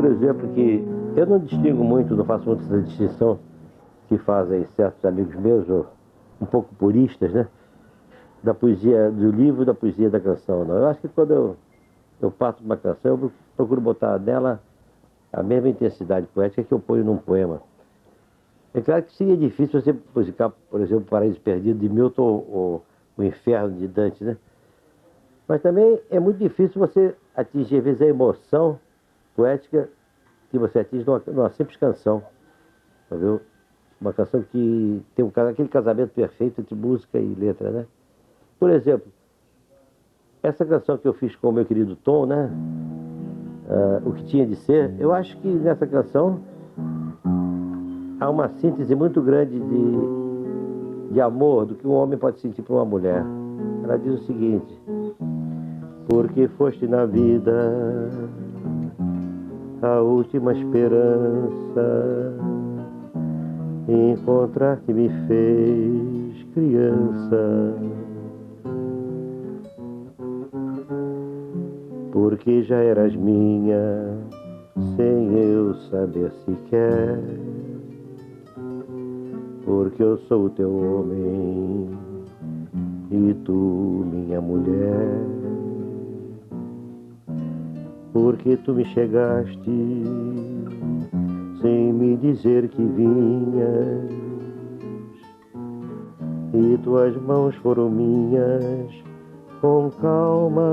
por exemplo, que eu não distingo muito, não faço muito essa distinção que fazem certos amigos meus, ou um pouco puristas, né? Da poesia do livro e da poesia da canção, não. Eu acho que quando eu parto de uma canção, eu procuro botar nela a mesma intensidade poética que eu ponho num poema. É claro que seria difícil você musicar, por exemplo, o Paraíso Perdido de Milton ou o Inferno de Dante, né? Mas também é muito difícil você atingir, às vezes, a emoção poética que você atinge numa simples canção, tá vendo? Uma canção que tem aquele casamento perfeito entre música e letra, né? Por exemplo, essa canção que eu fiz com o meu querido Tom, né? O que tinha de ser, eu acho que nessa canção há uma síntese muito grande de amor do que um homem pode sentir por uma mulher. Ela diz o seguinte: porque foste na vida a última esperança, encontrar que me fez criança, porque já eras minha sem eu saber sequer, porque eu sou o teu homem e tu minha mulher, porque tu me chegaste sem me dizer que vinhas, e tuas mãos foram minhas com calma,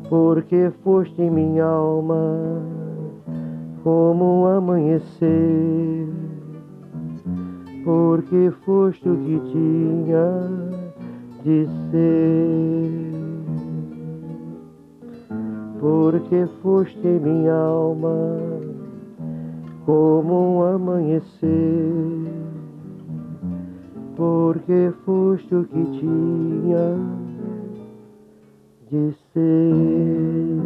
porque foste em minha alma como um amanhecer, porque foste o que tinha de ser, porque foste em minha alma como um amanhecer, porque foste o que tinha de ser.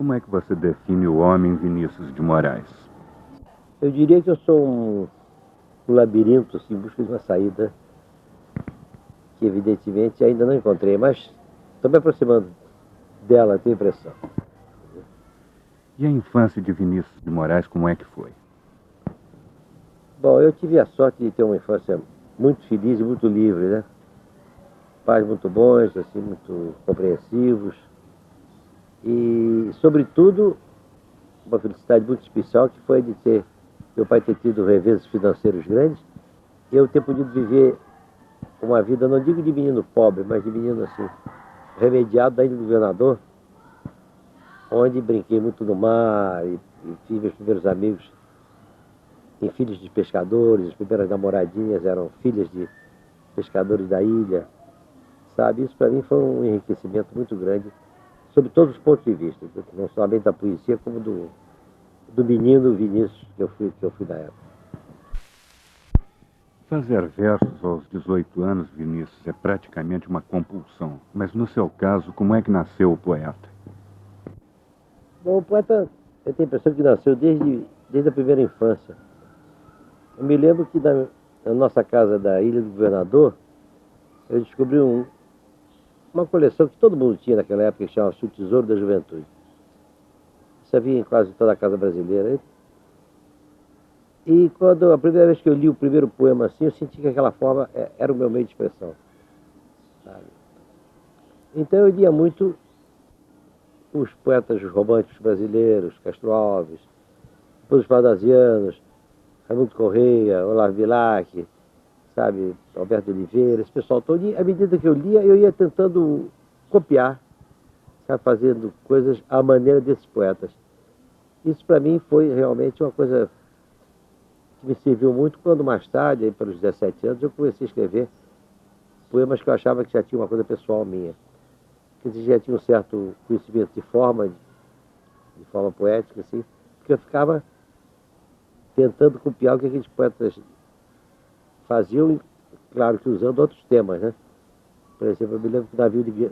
Como é que você define o homem Vinícius de Moraes? Eu diria que eu sou um labirinto, assim, em busca de uma saída que, evidentemente, ainda não encontrei, mas estou me aproximando dela, tenho a impressão. E a infância de Vinícius de Moraes, como é que foi? Bom, eu tive a sorte de ter uma infância muito feliz e muito livre, né? Pais muito bons, assim, muito compreensivos. E, sobretudo, uma felicidade muito especial que foi de ter meu pai ter tido reveses financeiros grandes e eu ter podido viver uma vida, não digo de menino pobre, mas de menino assim, remediado da Ilha do Governador, onde brinquei muito no mar e tive meus primeiros amigos em filhos de pescadores, as primeiras namoradinhas eram filhas de pescadores da ilha, sabe? Isso para mim foi um enriquecimento muito grande, sob todos os pontos de vista, não somente da poesia, como do menino Vinícius que eu fui na época. Fazer versos aos 18 anos, Vinícius, é praticamente uma compulsão. Mas no seu caso, como é que nasceu o poeta? Bom, o poeta, eu tenho a impressão que nasceu desde a primeira infância. Eu me lembro que na nossa casa da Ilha do Governador, eu descobri uma coleção que todo mundo tinha naquela época, que chamava-se O Tesouro da Juventude. Isso havia em quase toda a casa brasileira. E quando a primeira vez que eu li o primeiro poema assim, eu senti que aquela forma era o meu meio de expressão, sabe? Então eu lia muito os poetas românticos brasileiros, Castro Alves, depois os pardasianos, Raimundo Correia, Olavo Bilac, sabe, Alberto Oliveira, esse pessoal todo. E à medida que eu lia, eu ia tentando copiar, sabe, fazendo coisas à maneira desses poetas. Isso para mim foi realmente uma coisa que me serviu muito quando mais tarde, aí pelos 17 anos, eu comecei a escrever poemas que eu achava que já tinha uma coisa pessoal minha, que já tinha um certo conhecimento de forma poética, assim, porque eu ficava tentando copiar o que aqueles poetas faziam, claro que usando outros temas, né? Por exemplo, eu me lembro que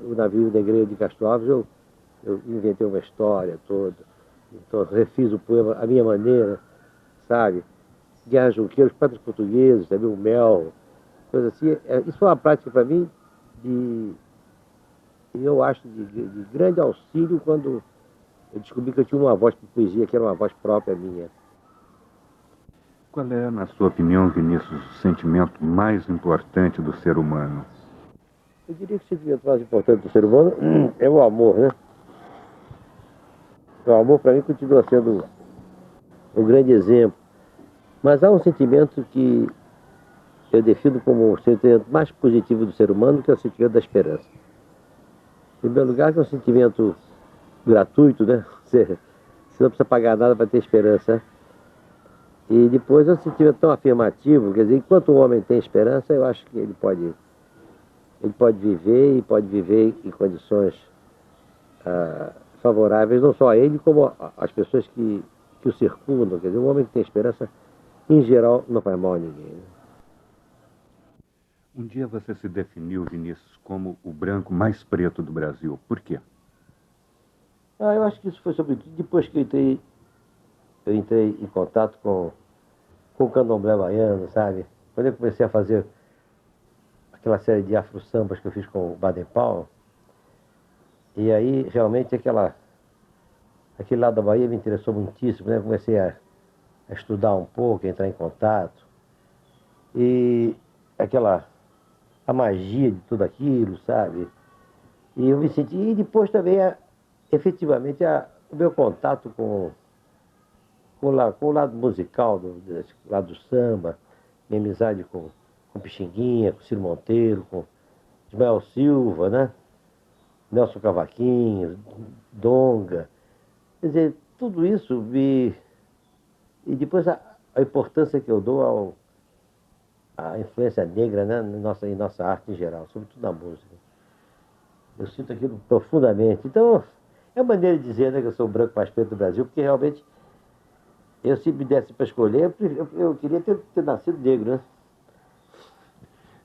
o navio negreiro de Castro Alves, eu inventei uma história toda, então refiz o poema à minha maneira, sabe? Guerra Junqueira, os poetas portugueses, também o Mel, coisa assim. Isso foi uma prática para mim eu acho, de grande auxílio quando eu descobri que eu tinha uma voz para poesia, que era uma voz própria minha. Qual é, na sua opinião, Vinícius, o sentimento mais importante do ser humano? Eu diria que o sentimento mais importante do ser humano é o amor, né? O amor, para mim, continua sendo um grande exemplo. Mas há um sentimento que eu defino como o sentimento mais positivo do ser humano, que é o sentimento da esperança. Em primeiro lugar, que é um sentimento gratuito, né? Você não precisa pagar nada para ter esperança. E depois é um sentimento tão afirmativo, quer dizer, enquanto o homem tem esperança, eu acho que ele pode viver e pode viver em condições favoráveis, não só a ele, como às pessoas que o circundam. Quer dizer, um homem que tem esperança, em geral, não faz mal a ninguém, né? Um dia você se definiu, Vinícius, como o branco mais preto do Brasil. Por quê? Eu acho que isso foi sobretudo depois que eu entrei em contato com o candomblé baiano, sabe? Quando eu comecei a fazer aquela série de afro-sambas que eu fiz com o Baden Powell, e aí realmente aquele lado da Bahia me interessou muitíssimo, né? Eu comecei a estudar um pouco, a entrar em contato, e a magia de tudo aquilo, sabe? E eu me senti, e depois também, efetivamente, o meu contato com o lado musical, do lado do samba, minha amizade com Pixinguinha, com Ciro Monteiro, com Ismael Silva, né? Nelson Cavaquinho, Donga. Quer dizer, tudo isso E depois a importância que eu dou à influência negra, né? Em nossa arte em geral, sobretudo na música. Eu sinto aquilo profundamente. Então, é uma maneira de dizer, né, que eu sou o branco mais preto do Brasil, porque realmente, se me desse para escolher, eu queria ter nascido negro, né?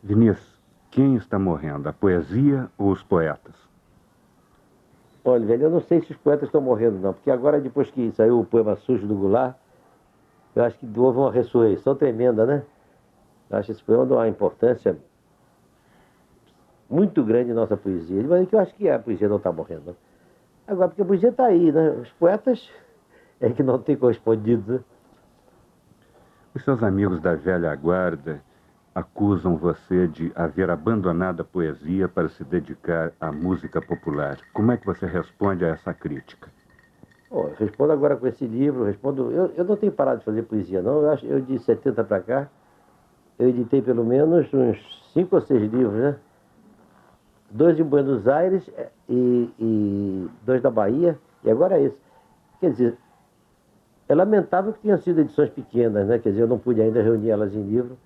Vinícius, quem está morrendo, a poesia ou os poetas? Olha, velho, eu não sei se os poetas estão morrendo, não, porque agora, depois que saiu o poema Sujo do Goulart, eu acho que houve uma ressurreição tremenda, né? Eu acho esse poema de uma importância muito grande em nossa poesia. Mas é que eu acho que a poesia não está morrendo, não. Agora, porque a poesia está aí, né? Os poetas é que não têm correspondido, né? Os seus amigos da velha guarda acusam você de haver abandonado a poesia para se dedicar à música popular. Como é que você responde a essa crítica? Bom, eu respondo agora com esse livro, eu não tenho parado de fazer poesia, não. Eu de 70 para cá, eu editei pelo menos uns 5 ou 6 livros, né? 2 em Buenos Aires e 2 da Bahia, e agora esse. Quer dizer, é lamentável que tenham sido edições pequenas, né? Quer dizer, eu não pude ainda reunir elas em livro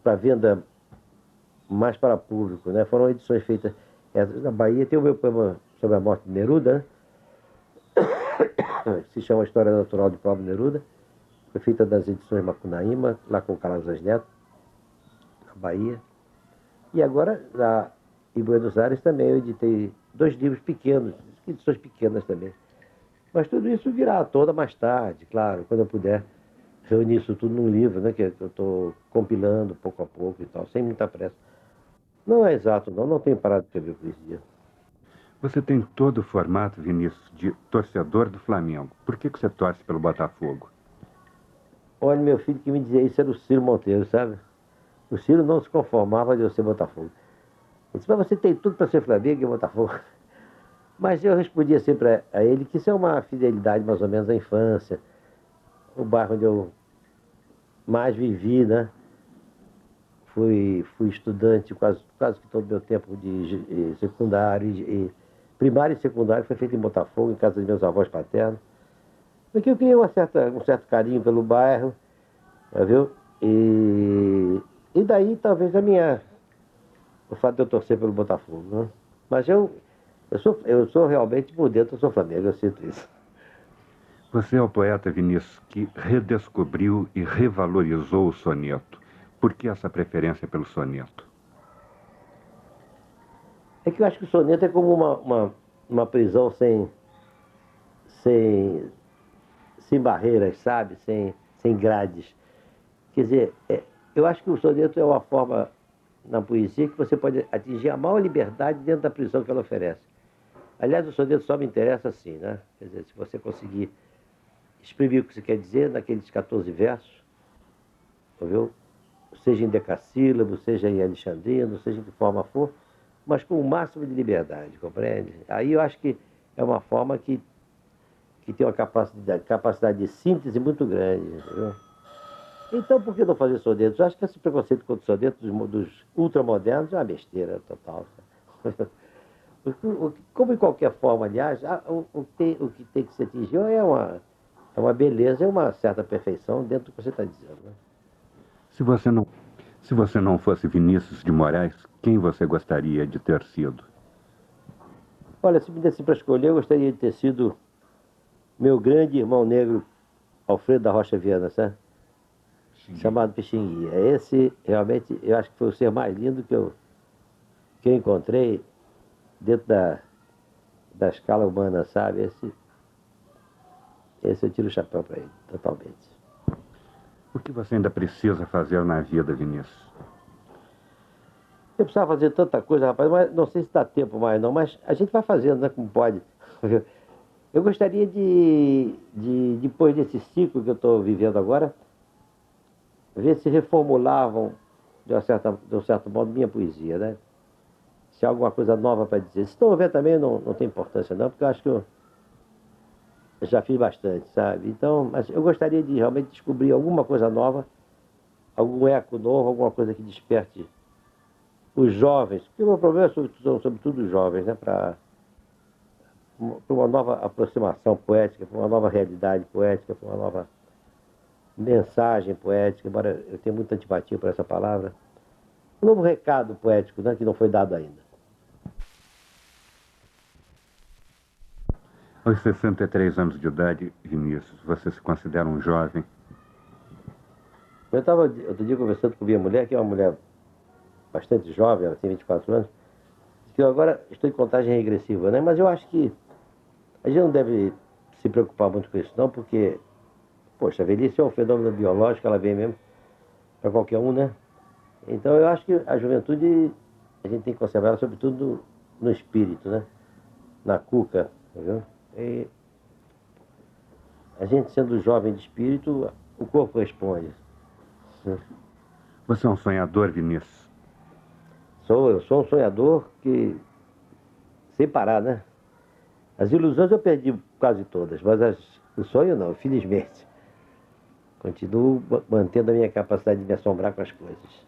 para venda mais para público, né? Foram edições feitas. Na Bahia tem o meu poema sobre a morte de Neruda, né? Se chama História Natural de Pablo Neruda. Foi feita das edições Macunaíma, lá com o Calazans Neto, na Bahia. E agora, lá em Buenos Aires também, eu editei 2 livros pequenos, edições pequenas também. Mas tudo isso virá à tona mais tarde, claro, quando eu puder reunir isso tudo num livro, né? Que eu estou compilando pouco a pouco e tal, sem muita pressa. Não é exato, não tenho parado de escrever poesia. Você tem todo o formato, Vinícius, de torcedor do Flamengo. Por que você torce pelo Botafogo? Olha, meu filho que me dizia isso era o Ciro Monteiro, sabe? O Ciro não se conformava de eu ser Botafogo. Ele disse, mas você tem tudo para ser Flamengo e Botafogo. Mas eu respondia sempre a ele que isso é uma fidelidade mais ou menos à infância, o bairro onde eu mais vivi, né? Fui estudante quase que todo o meu tempo de secundário, primário e secundário foi feito em Botafogo, em casa de meus avós paternos. Porque eu criei um certo carinho pelo bairro, tá, viu? E daí talvez o fato de eu torcer pelo Botafogo, né? Mas eu sou realmente, por dentro, eu sou Flamengo, eu sinto isso. Você é o poeta, Vinícius, que redescobriu e revalorizou o soneto. Por que essa preferência pelo soneto? É que eu acho que o soneto é como uma prisão sem, sem barreiras, sabe? Sem grades. Quer dizer, eu acho que o soneto é uma forma, na poesia, que você pode atingir a maior liberdade dentro da prisão que ela oferece. Aliás, o soneto só me interessa assim, né? Quer dizer, se você conseguir exprimir o que você quer dizer naqueles 14 versos, viu? Seja em decassílabo, seja em alexandrino, seja de que forma for, mas com o máximo de liberdade, compreende? Aí eu acho que é uma forma que tem uma capacidade de síntese muito grande, entendeu? Então, por que não fazer sonetos? Eu acho que esse preconceito contra os sonetos dos ultramodernos é uma besteira total. Como em qualquer forma, aliás, o que tem que se atingir é uma beleza, é uma certa perfeição dentro do que você está dizendo, né? Se você não fosse Vinícius de Moraes, quem você gostaria de ter sido? Olha, se me desse para escolher, eu gostaria de ter sido meu grande irmão negro, Alfredo da Rocha Viana, sabe? Chamado Pixinguinha. Esse, realmente, eu acho que foi o ser mais lindo que eu encontrei dentro da escala humana, sabe? Esse eu tiro o chapéu para ele, totalmente. O que você ainda precisa fazer na vida, Vinícius? Eu precisava fazer tanta coisa, rapaz, mas não sei se dá tempo mais não, mas a gente vai fazendo, né, como pode. Eu gostaria depois desse ciclo que eu estou vivendo agora, ver se reformulavam, de um certo modo, minha poesia, né? Se há alguma coisa nova para dizer. Se não houver também, não tem importância não, porque eu acho que eu já fiz bastante, sabe? Então, mas eu gostaria de realmente descobrir alguma coisa nova, algum eco novo, alguma coisa que desperte os jovens, porque o meu problema são sobretudo os jovens, né? Para uma nova aproximação poética, para uma nova realidade poética, para uma nova mensagem poética, embora eu tenha muita antipatia por essa palavra. Um novo recado poético, né? Que não foi dado ainda. Aos 63 anos de idade, Vinícius, você se considera um jovem? Eu estava outro dia conversando com minha mulher, que é uma mulher bastante jovem, ela tem 24 anos, que eu agora estou em contagem regressiva, né? Mas eu acho que a gente não deve se preocupar muito com isso, não, porque, poxa, a velhice é um fenômeno biológico, ela vem mesmo para qualquer um, né? Então eu acho que a juventude, a gente tem que conservar ela, sobretudo no espírito, né? Na cuca, entendeu? E a gente sendo jovem de espírito, o corpo responde. Você é um sonhador, Vinícius? Eu sou um sonhador que, sem parar, né? As ilusões eu perdi quase todas, mas o sonho não, felizmente. Continuo mantendo a minha capacidade de me assombrar com as coisas.